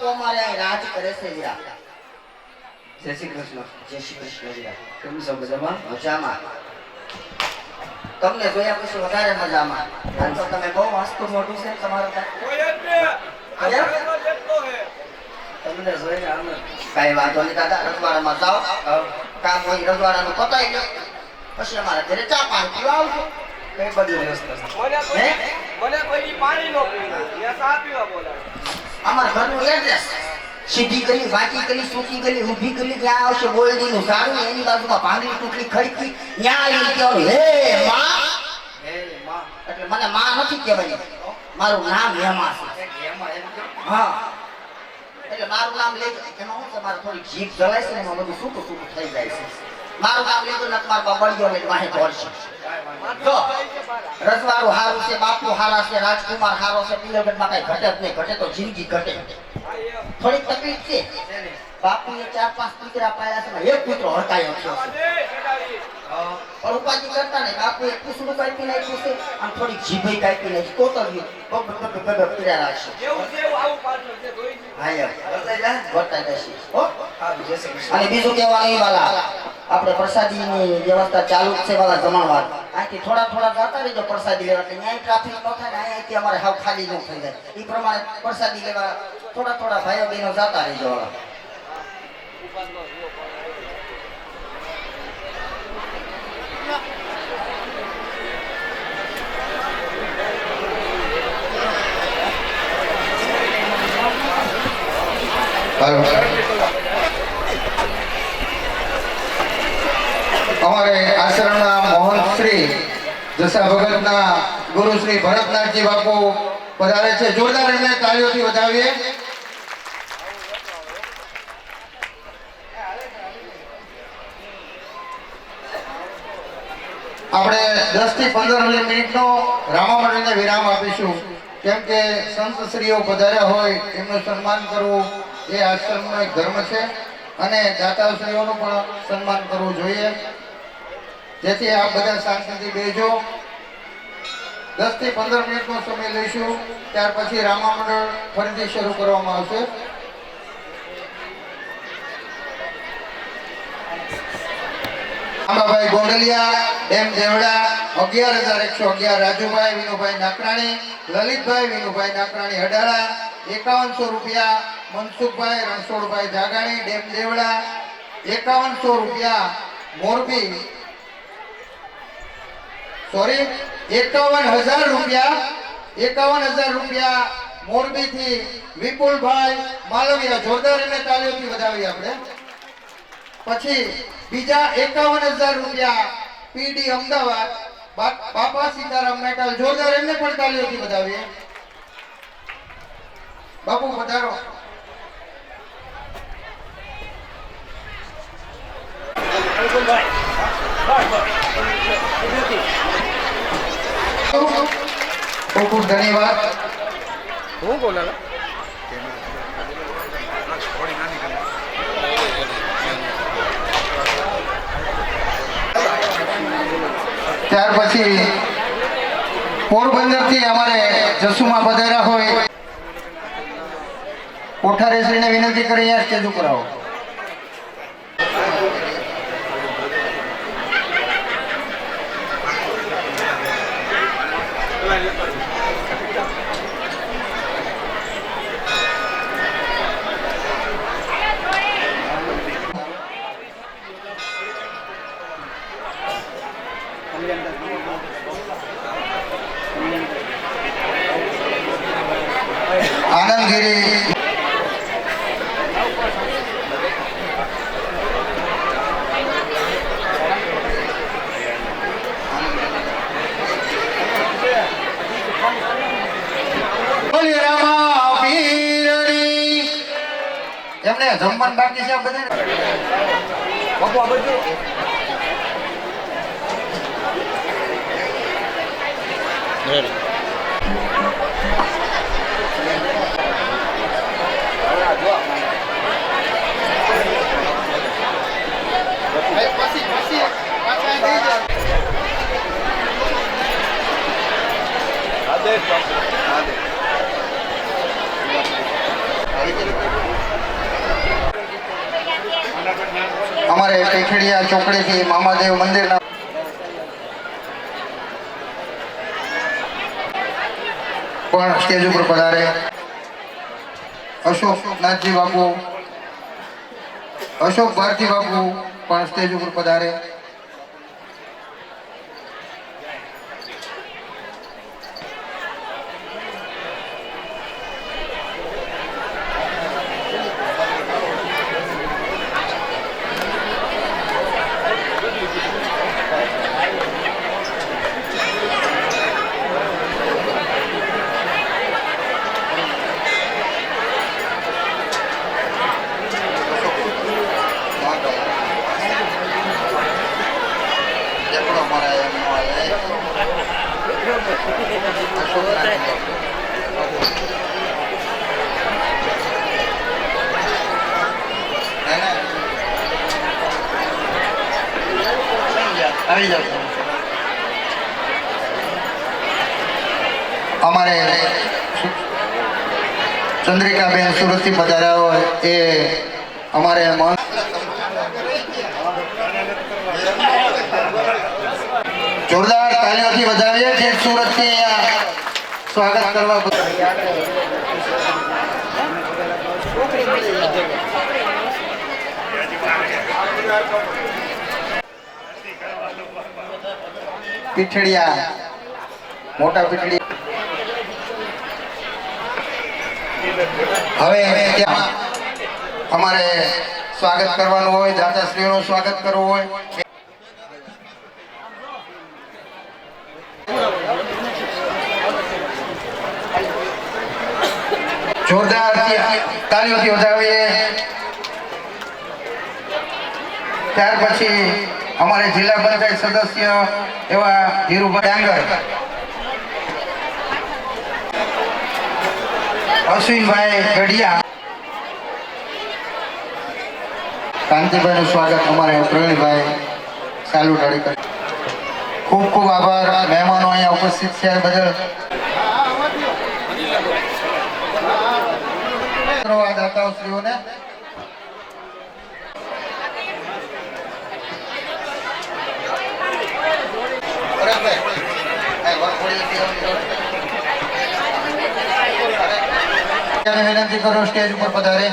બાપુ અમારે અહીં રાજ કરે છે વીરા. જય શ્રી કૃષ્ણ. જય શ્રી કૃષ્ણ વીરા. કેમ છો મજામાં? મજામાં. તમને જોયા પછી વધારે મજામાં. આમ તો તમે બહુ વાસ્તુ મોટું છે તમારું તમને જોઈને આનંદ. કઈ વાંધો નહીં દાદા, રજવાડામાં જાઓ, કામ હોય રજવાડાનું પતાવી લો, પછી અમારા ઘરે ચા પાણી પીવા આવજો. કઈ બધી વ્યવસ્થા છે? અમારા ઘરનું એડ્રેસ સીધી ગલી, વાંકી ગલી, સૂકી ગલી, ઊભી ગલી, ત્યાં આવશે બોલડીનું ઝાડું, એની બાજુમાં ભાંગરી તૂટલી ખડકી, ત્યાં આવીને કહેવાનું, હે માં. હે માં. એટલે મને માં નથી કહેવાની, મારું નામ હેમા છે. એમાં એમ કેમ? હા, એટલે મારું નામ લેજો. એમાં શું છે, મારે થોડી જીભ જલાય છે ને, એમાં બધું સૂકું સૂકું થઈ જાય છે. મારું નામ લેજો ને મારા બાબળીઓ લઈને વાહે દોડશે. જો રજવાડું હારું છે, બાપુ હારા છે, રાજકુમાર હારો છે, પિલગઢમાં કઈ ઘટે જ નહીં. ઘટે તો જિંદગી ઘટે. થોડીક તકલીફ છે. બાપુએ 4-5 કૂતરા પાડ્યા છે, એક કૂતરો હડકાયો છે. પણ ઉપાધિ કરતા નહીં. બાપુએ પૂછડું કાપી નાખ્યું છે, આમ થોડીક જીભ કાપી નાખી, કોતર્યું બબ પીડા રાખશે. હા યાર, બતાઈ દેશે. હો, જય શ્રી કૃષ્ણ. અને બીજું કહેવાનું વાલા, આપણે પ્રસાદીની વ્યવસ્થા ચાલુ જ છે વાલા, જમણવાર. અહીંથી થોડા થોડા જતા રહેજો પ્રસાદી લેવા, એટલે અહીંયા ટ્રાફિક ન થાય ને અહીંયાથી અમારે હાવ ખાલી ન થઈ જાય. એ પ્રમાણે પ્રસાદી લેવા થોડા થોડા ભાઈઓ બહેનો જતા રહેજો વાલા. અમારે આશ્રમના મોહન શ્રી જસા ભગતના ગુરુ શ્રી ભરતનાથજી બાપુ પધારે છે. જોરદાર એમને તાળીઓથી વધાવીએ. આપણે 10 થી 15 મિનિટનો રામા મંડળને વિરામ આપીશું, કેમ કે સંત શ્રીઓ પધાર્યા હોય એમનું સન્માન કરવું એ આશ્રમનો એક ધર્મ છે, અને દાતાશ્રીઓનું પણ સન્માન કરવું જોઈએ. જેથી આપ બધા શાંતિથી બેસજો. 10 થી 15 મિનિટનો સમય લઈશું, ત્યાર પછી રામા મંડળ ફરીથી શરૂ કરવામાં આવશે. આંબાભાઈ ગોંડલિયા, ડેમ દેવડા 11,111, રાજુભાઈ વિનુભાઈ નાકરાણી, લલિતભાઈ વિનુભાઈ નાકરાણી હડાળા 5100 રૂપિયા, મનસુખભાઈ રણછોડભાઈ જાગાણી, ડેમ દેવડા 5100 રૂપિયા, મોરબી 51,000 રૂપિયા, 51,000 રૂપિયા મોરબી થી વિપુલભાઈ માલવિયા. જોરદાર એમને તાળીઓથી વધાવીએ આપણે. પછી બીજા 51,000 રૂપિયા પીડી અમદાવાદ બાપા સીતારામ મેટાલ. જોરદાર એમને પણ તાળીઓથી વધાવીએ. બાપુ પધારો. ખૂબ ખૂબ ધન્યવાદ. હું બોલા ત્યાર પછી પોરબંદર થી અમારે જસુમાં પધાર્યા હોય કોઠારીશ્રીને વિનંતી કરી અહીંયા સ્ટેજ ઉપર આવો. આનંદગીરી એમને જમવાનું બાકી છે બધા. બાપુ આ બધું આદેશ પીઠડિયા ચોકડીથી મામાદેવ મંદિરના પણ સ્ટેજ ઉપર પધારે. અશોક નાથજી બાપુ, અશોક ભારતી બાપુ પણ સ્ટેજ ઉપર પધારે. આવી જાવ. અમારે ચંદ્રિકાબેન સુરતથી પધાર્યા હોય એ અમારે જોરદાર તાલીઓથી વધાવીએ જે સુરતથી અહીંયા સ્વાગત કરવા. પીઠડિયા મોટા પીઠડિયા હવે ત્યાં અમારે સ્વાગત કરવાનું હોય, દાતાશ્રીઓનું સ્વાગત કરવું હોય. જોરદાર તાલીઓથી વધાવીએ. ત્યાર પછી અમારે જિલ્લા પંચાયત સદસ્ય એવા ધીરુભાઈ ડાંગર, અશ્વિનભાઈ ગઢિયા, કાંતિભાઈનું સ્વાગત અમારે પ્રવીણભાઈ સાલુ ઢાળી. ખૂબ ખૂબ આભાર મહેમાનો અહીંયા ઉપસ્થિત છે બદલ. દાતાશ્રીઓને વિનંતી કરો સ્ટેજ ઉપર પધારે.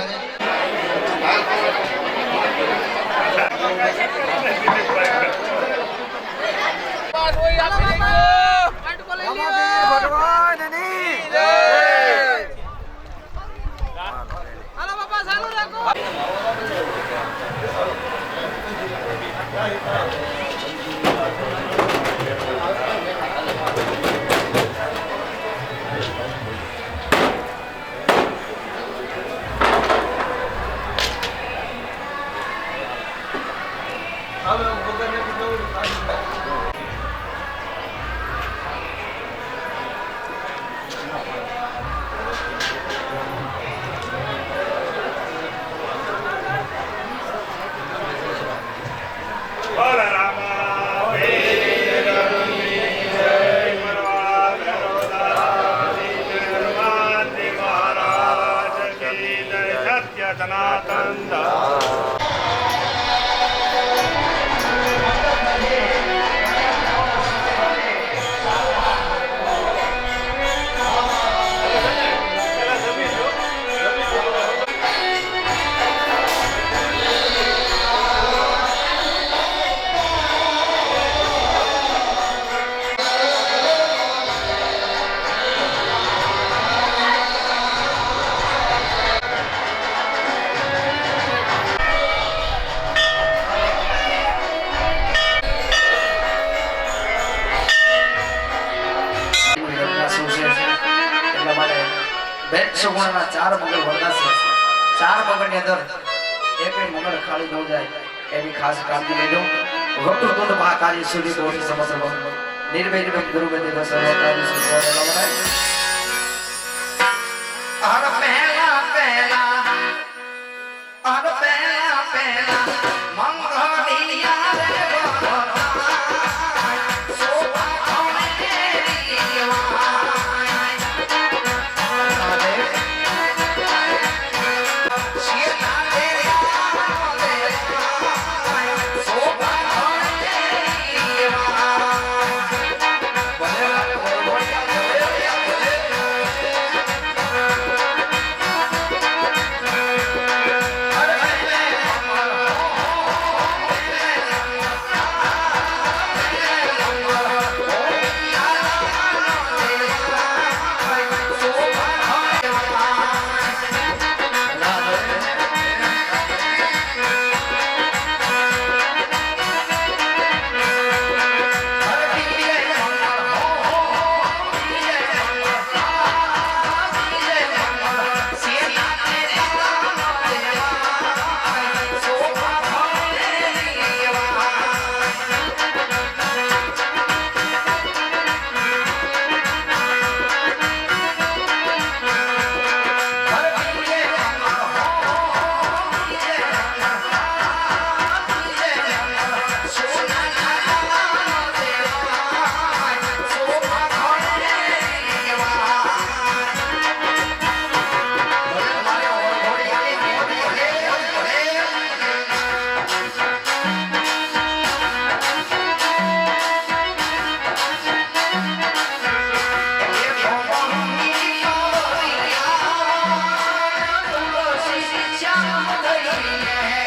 સગુણના ચાર મંગળ વરદાશે. ચાર મંગળની અંદર એક મંગળ ખાલી ન જાય એની ખાસ કાળજી લેજો. વક્રતુંડ મહાકાળી સૂર્ય કોટી સમસ્ત નિર્ભય ગુરુબેદી સર્વકારી સુખવાળા બનાય. હર પહેલા પહેલા મંગળ